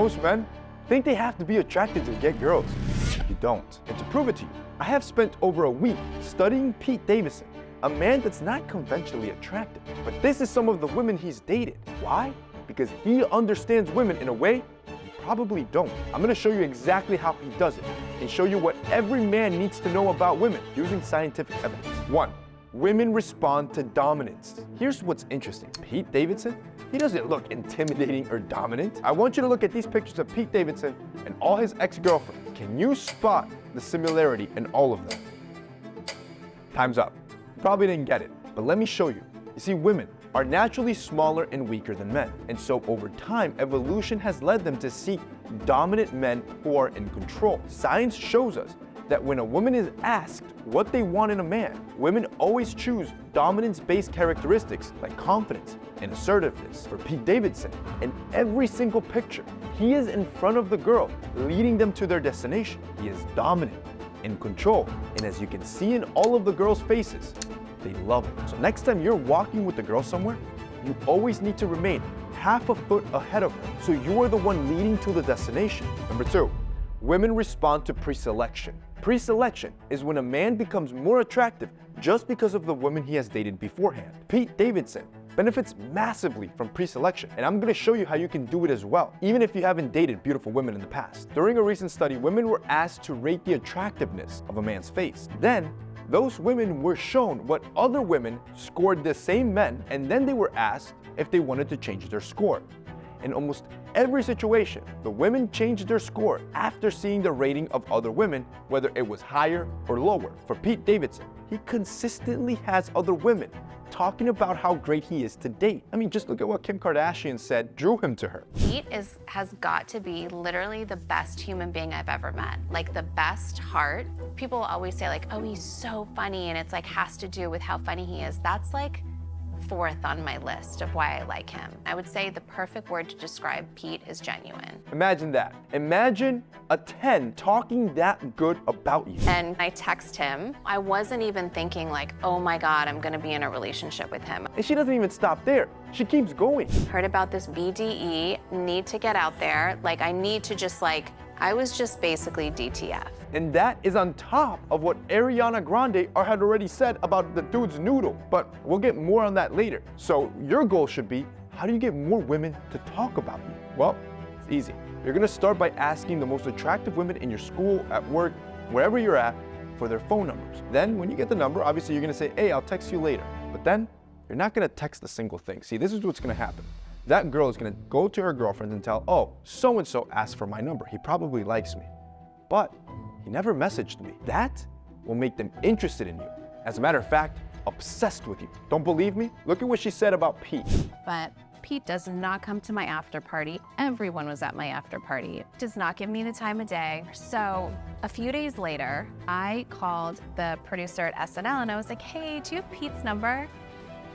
Most men think they have to be attracted to get girls. You don't. And to prove it to you, I have spent over a week studying Pete Davidson, a man that's not conventionally attractive. But this is some of the women he's dated. Why? Because he understands women in a way you probably don't. I'm gonna show you exactly how he does it and show you what every man needs to know about women using scientific evidence. 1. Women respond to dominance. Here's what's interesting. Pete Davidson, he doesn't look intimidating or dominant. I want you to look at these pictures of Pete Davidson and all his ex-girlfriends. Can you spot the similarity in all of them? Time's up. You probably didn't get it, but let me show you. You see, women are naturally smaller and weaker than men, and so over time, evolution has led them to seek dominant men who are in control. Science shows us that when a woman is asked what they want in a man, women always choose dominance-based characteristics like confidence and assertiveness. For Pete Davidson, in every single picture, he is in front of the girl, leading them to their destination. He is dominant, in control, and as you can see in all of the girls' faces, they love it. So next time you're walking with the girl somewhere, you always need to remain half a foot ahead of her, so you are the one leading to the destination. Number 2, women respond to preselection. Preselection is when a man becomes more attractive just because of the women he has dated beforehand. Pete Davidson benefits massively from preselection, and I'm going to show you how you can do it as well, even if you haven't dated beautiful women in the past. During a recent study, women were asked to rate the attractiveness of a man's face. Then, those women were shown what other women scored the same men, and then they were asked if they wanted to change their score. In almost every situation, the women changed their score after seeing the rating of other women, whether it was higher or lower. For Pete Davidson, he consistently has other women talking about how great he is to date. I mean, just look at what Kim Kardashian said drew him to her. Pete has got to be literally the best human being I've ever met. Like the best heart. People always say like, oh, he's so funny, and it's like has to do with how funny he is. That's like 4th on my list of why I like him. I would say the perfect word to describe Pete is genuine. Imagine that. Imagine a 10 talking that good about you. And I text him. I wasn't even thinking like, oh my God, I'm gonna be in a relationship with him. And she doesn't even stop there. She keeps going. Heard about this BDE, need to get out there. Like I need to just like, I was just basically DTF. And that is on top of what Ariana Grande had already said about the dude's noodle. But we'll get more on that later. So your goal should be, how do you get more women to talk about you? Well, it's easy. You're gonna start by asking the most attractive women in your school, at work, wherever you're at, for their phone numbers. Then when you get the number, obviously you're gonna say, hey, I'll text you later. But then you're not gonna text a single thing. See, this is what's gonna happen. That girl is gonna go to her girlfriend and tell, oh, so-and-so asked for my number. He probably likes me. But he never messaged me. That will make them interested in you. As a matter of fact, obsessed with you. Don't believe me? Look at what she said about Pete. But Pete does not come to my after party. Everyone was at my after party. Does not give me the time of day. So a few days later, I called the producer at SNL and I was like, hey, do you have Pete's number?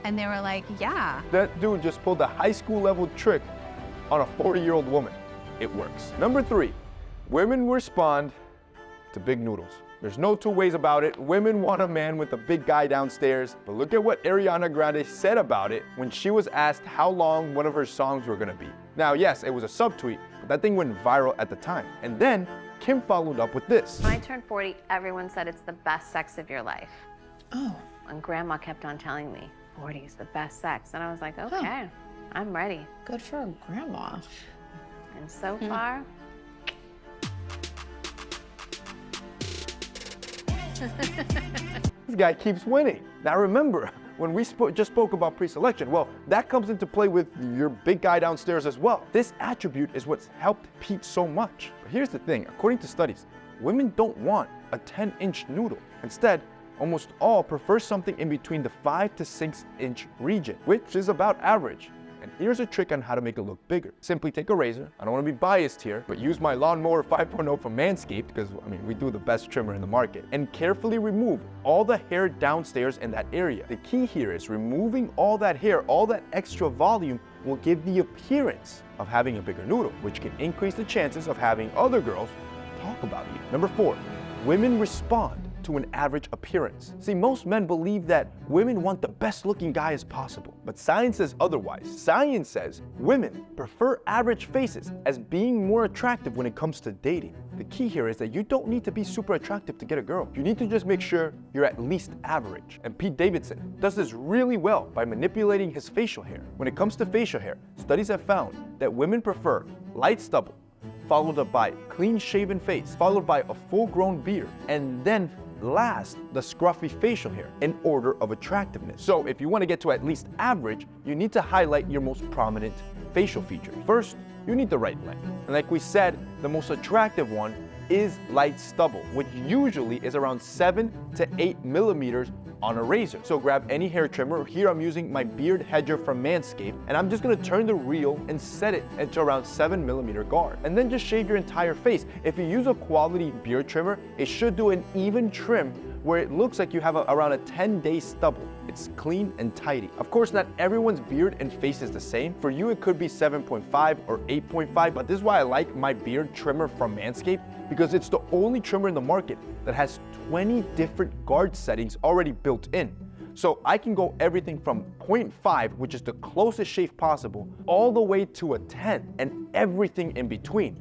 And they were like, yeah. That dude just pulled a high school level trick on a 40-year-old woman. It works. Number 3, women respond to big noodles. There's no two ways about it. Women want a man with a big guy downstairs. But look at what Ariana Grande said about it when she was asked how long one of her songs were gonna be. Now, yes, it was a subtweet, but that thing went viral at the time. And then Kim followed up with this. When I turned 40, everyone said it's the best sex of your life. Oh. And grandma kept on telling me, 40 is the best sex. And I was like, okay, I'm ready. Good for grandma. And so far, This guy keeps winning. Now remember, when we just spoke about preselection, well, that comes into play with your big guy downstairs as well. This attribute is what's helped Pete so much. But here's the thing, according to studies, women don't want a 10-inch noodle. Instead, almost all prefer something in between the 5 to 6-inch region, which is about average. And here's a trick on how to make it look bigger. Simply take a razor, I don't want to be biased here, but use my lawnmower 5.0 from Manscaped, because I mean, we do the best trimmer in the market, and carefully remove all the hair downstairs in that area. The key here is removing all that hair, all that extra volume will give the appearance of having a bigger noodle, which can increase the chances of having other girls talk about you. Number 4, women respond to an average appearance. See, most men believe that women want the best looking guy as possible, but science says otherwise. Science says women prefer average faces as being more attractive when it comes to dating. The key here is that you don't need to be super attractive to get a girl. You need to just make sure you're at least average. And Pete Davidson does this really well by manipulating his facial hair. When it comes to facial hair, studies have found that women prefer light stubble, followed up by clean-shaven face, followed by a full-grown beard, and then last, the scruffy facial hair in order of attractiveness. So if you want to get to at least average, you need to highlight your most prominent facial features. First, you need the right length. And like we said, the most attractive one is light stubble, which usually is around 7 to 8 millimeters on a razor. So grab any hair trimmer. Here I'm using my beard hedger from Manscaped, and I'm just gonna turn the reel and set it into around 7 millimeter guard. And then just shave your entire face. If you use a quality beard trimmer, it should do an even trim where it looks like you have around a 10-day stubble. It's clean and tidy. Of course, not everyone's beard and face is the same. For you, it could be 7.5 or 8.5, but this is why I like my beard trimmer from Manscaped, because it's the only trimmer in the market that has 20 different guard settings already built in. So I can go everything from 0.5, which is the closest shave possible, all the way to a 10 and everything in between.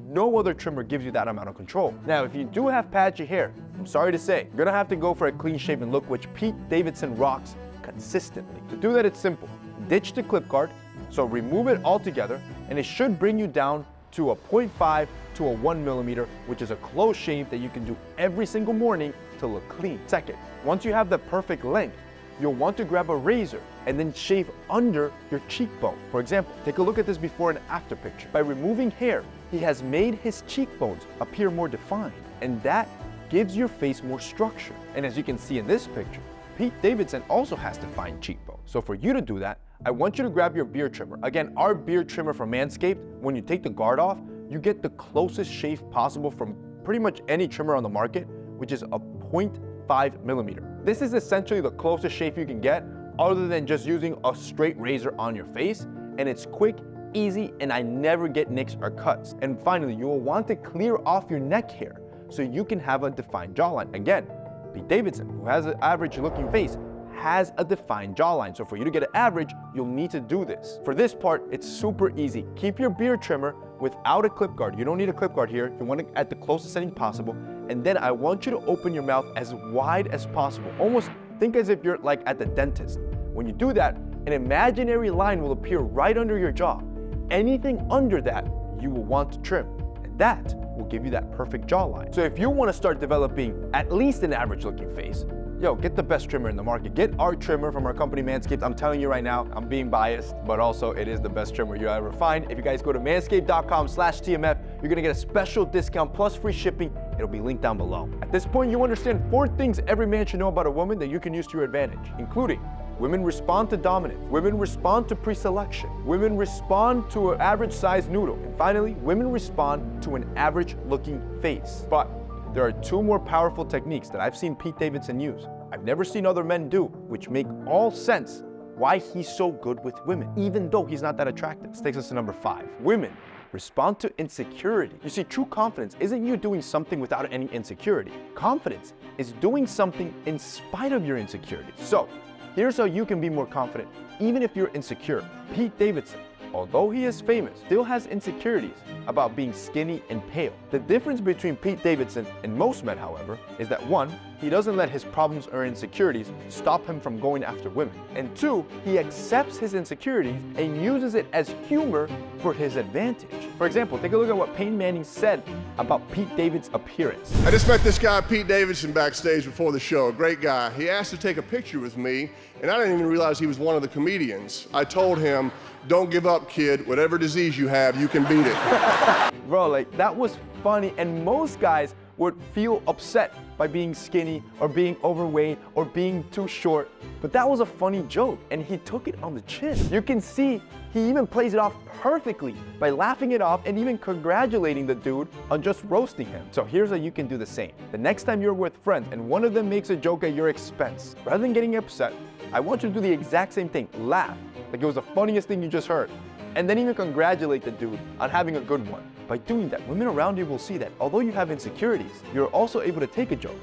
No other trimmer gives you that amount of control. Now, if you do have patchy hair, I'm sorry to say, you're gonna have to go for a clean-shaven look, which Pete Davidson rocks consistently. To do that, it's simple. Ditch the clip guard, so remove it altogether, and it should bring you down to a 0.5 to a 1 millimeter, which is a close shave that you can do every single morning to look clean. Second, once you have the perfect length, you'll want to grab a razor and then shave under your cheekbone. For example, take a look at this before and after picture. By removing hair, he has made his cheekbones appear more defined, and that gives your face more structure. And as you can see in this picture, Pete Davidson also has defined cheekbones. So for you to do that, I want you to grab your beard trimmer. Again, our beard trimmer from Manscaped, when you take the guard off, you get the closest shave possible from pretty much any trimmer on the market, which is a 0.5 millimeter. This is essentially the closest shave you can get other than just using a straight razor on your face, and it's quick, easy, and I never get nicks or cuts. And finally, you will want to clear off your neck hair so you can have a defined jawline. Again, Pete Davidson, who has an average looking face, has a defined jawline. So for you to get an average, you'll need to do this. For this part, it's super easy. Keep your beard trimmer without a clip guard. You don't need a clip guard here. You want it at the closest setting possible. And then I want you to open your mouth as wide as possible. Almost think as if you're like at the dentist. When you do that, an imaginary line will appear right under your jaw. Anything under that, you will want to trim. And that will give you that perfect jawline. So if you want to start developing at least an average looking face, yo, get the best trimmer in the market. Get our trimmer from our company, Manscaped. I'm telling you right now, I'm being biased, but also it is the best trimmer you'll ever find. If you guys go to manscaped.com/TMF, you're gonna get a special discount plus free shipping. It'll be linked down below. At this point, you understand 4 things every man should know about a woman that you can use to your advantage, including women respond to dominance, women respond to preselection, women respond to an average size noodle, and finally, women respond to an average looking face. But there are 2 more powerful techniques that I've seen Pete Davidson use. I've never seen other men do, which make all sense why he's so good with women, even though he's not that attractive. This takes us to number 5. Women respond to insecurity. You see, true confidence isn't you doing something without any insecurity. Confidence is doing something in spite of your insecurity. So, here's how you can be more confident, even if you're insecure. Pete Davidson, although he is famous, still has insecurities about being skinny and pale. The difference between Pete Davidson and most men, however, is that 1, he doesn't let his problems or insecurities stop him from going after women. And 2, he accepts his insecurities and uses it as humor for his advantage. For example, take a look at what Peyton Manning said about Pete Davidson's appearance. I just met this guy, Pete Davidson, backstage before the show. A great guy. He asked to take a picture with me, and I didn't even realize he was one of the comedians. I told him, don't give up, kid. Whatever disease you have, you can beat it. Bro, like, that was funny, and most guys would feel upset by being skinny or being overweight or being too short. But that was a funny joke, and he took it on the chin. You can see he even plays it off perfectly by laughing it off and even congratulating the dude on just roasting him. So here's how you can do the same. The next time you're with friends and one of them makes a joke at your expense, rather than getting upset, I want you to do the exact same thing. Laugh like it was the funniest thing you just heard. And then even congratulate the dude on having a good one. By doing that, women around you will see that although you have insecurities, you're also able to take a joke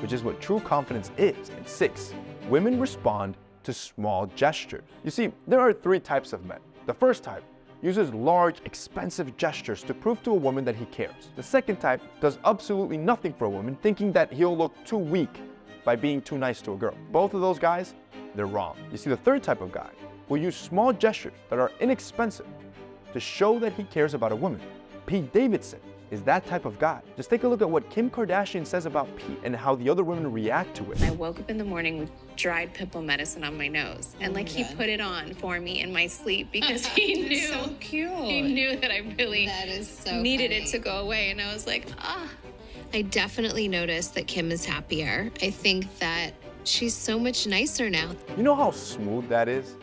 which is what true confidence is. And 6, women respond to small gestures. You see, there are 3 types of men. The first type uses large, expensive gestures to prove to a woman that he cares. The second type does absolutely nothing for a woman, thinking that he'll look too weak by being too nice to a girl. Both of those guys, they're wrong. You see, the third type of guy will use small gestures that are inexpensive to show that he cares about a woman. Pete Davidson is that type of guy. Just take a look at what Kim Kardashian says about Pete and how the other women react to it. I woke up in the morning with dried pimple medicine on my nose, and like he put it on for me in my sleep because he knew so cute. he knew that I really That is so needed funny. it to go away, and I was like, I definitely noticed that Kim is happier. I think that she's so much nicer now. You know how smooth that is?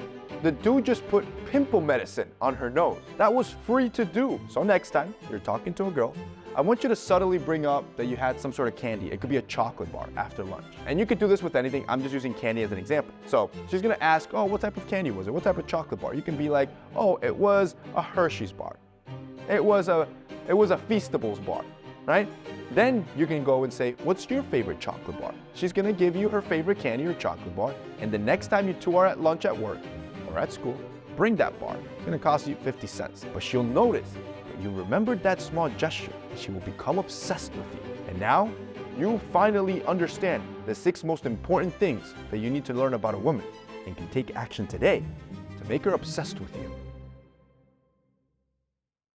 The dude just put pimple medicine on her nose. That was free to do. So next time you're talking to a girl, I want you to subtly bring up that you had some sort of candy. It could be a chocolate bar after lunch. And you could do this with anything. I'm just using candy as an example. So she's gonna ask, oh, what type of candy was it? What type of chocolate bar? You can be like, oh, it was a Hershey's bar. It was a Feastables bar, right? Then you can go and say, what's your favorite chocolate bar? She's gonna give you her favorite candy or chocolate bar. And the next time you two are at lunch at work or at school, bring that bar. It's gonna cost you 50 cents. But she'll notice that you remembered that small gesture. She will become obsessed with you. And now, you finally understand the 6 most important things that you need to learn about a woman and can take action today to make her obsessed with you.